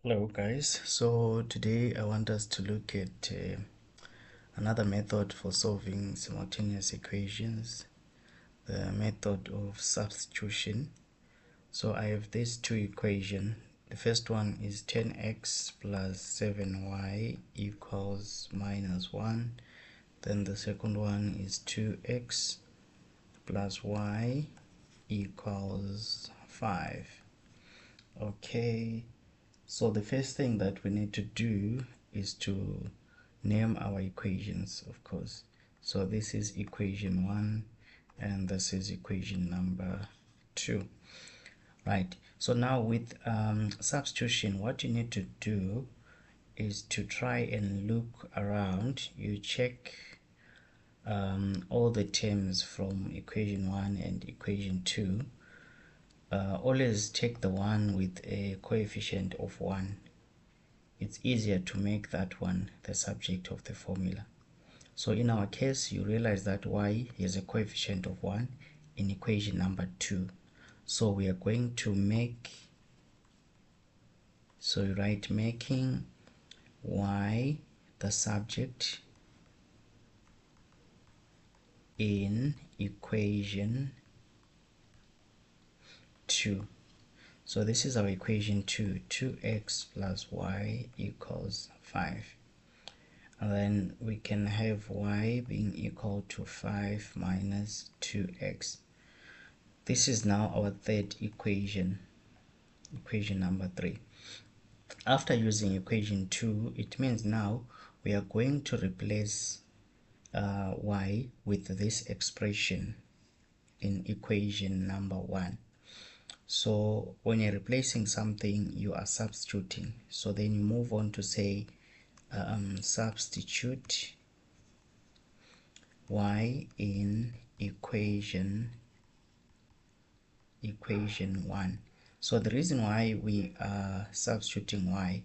Hello guys, so today I want us to look at another method for solving simultaneous equations, the method of substitution. So I have these two equations. The first one is 10x plus 7y equals minus 1. Then the second one is 2x plus y equals 5. Okay. So the first thing that we need to do is to name our equations, of course. So this is equation 1 and this is equation number 2. Right. So now with substitution, what you need to do is to try and look around. You check all the terms from equation 1 and equation 2. Always take the one with a coefficient of 1. It's easier to make that one the subject of the formula. So in our case, you realize that y is a coefficient of 1 in equation number 2. So we are going to make, so you write making y the subject in equation 2. So this is our equation 2, 2x plus y equals 5. And then we can have y being equal to 5 minus 2x. This is now our third equation, equation number 3. After using equation 2, it means now we are going to replace y with this expression in equation number 1. So when you're replacing something, you are substituting. So then you move on to say substitute y in equation 1. So the reason why we are substituting y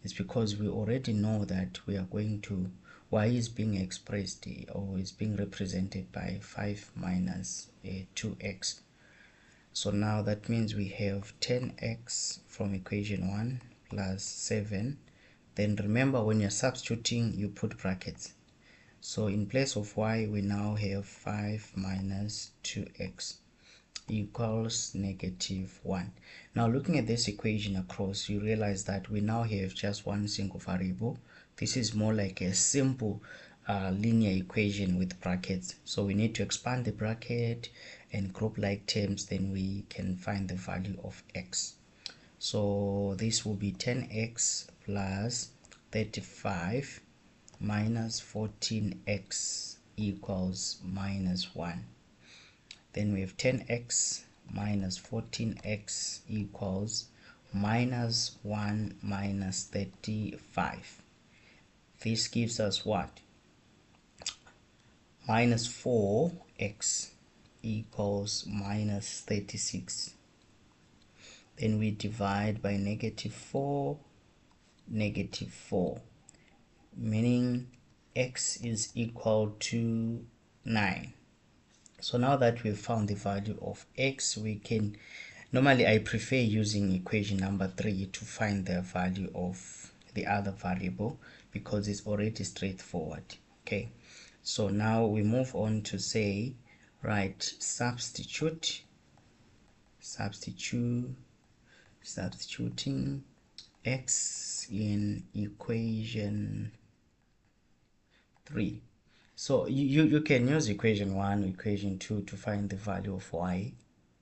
is because we already know that we are going to, y is being expressed or is being represented by 5 minus 2x. So now that means we have 10x from equation 1 plus 7. Then remember, when you're substituting, you put brackets. So in place of y, we now have 5 minus 2x equals negative 1. Now looking at this equation across, you realize that we now have just one single variable. This is more like a simple linear equation with brackets. So we need to expand the bracket and group like terms, then we can find the value of x. So this will be 10x plus 35 minus 14x equals minus 1. Then we have 10x minus 14x equals minus 1 minus 35. This gives us what? Minus 4x equals minus 36. Then we divide by negative 4, meaning x is equal to 9. So now that we've found the value of x, we can, normally I prefer using equation number 3 to find the value of the other variable because it's already straightforward. Okay, so now we move on to say, right, substituting x in equation 3. So you can use equation 1, equation 2 to find the value of y,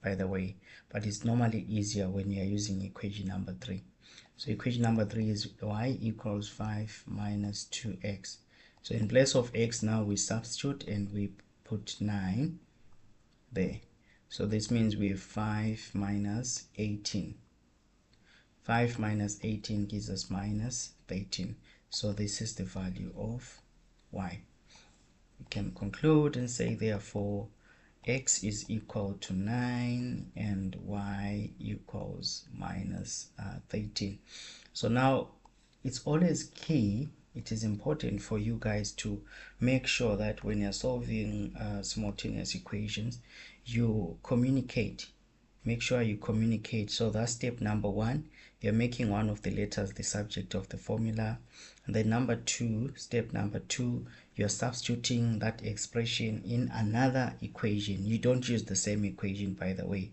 by the way, but it's normally easier when you are using equation number 3. So equation number 3 is y equals 5 minus 2x. So in place of x now we substitute and we put 9 there. So this means we have 5 minus 18. 5 minus 18 gives us minus 13. So this is the value of y. We can conclude and say therefore x is equal to 9 and y equals minus 13. So now it's always key, it is important for you guys to make sure that when you're solving simultaneous equations, you communicate. make sure you communicate. So that's step number one. You're making one of the letters the subject of the formula. And then step number two, you're substituting that expression in another equation. You don't use the same equation, by the way.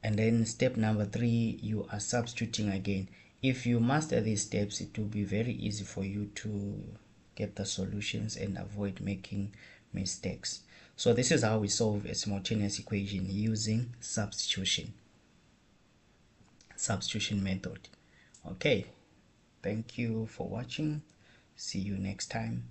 And then step number three, you are substituting again. If you master these steps, it will be very easy for you to get the solutions and avoid making mistakes. So this is how we solve a simultaneous equation using substitution method. Okay, thank you for watching. See you next time.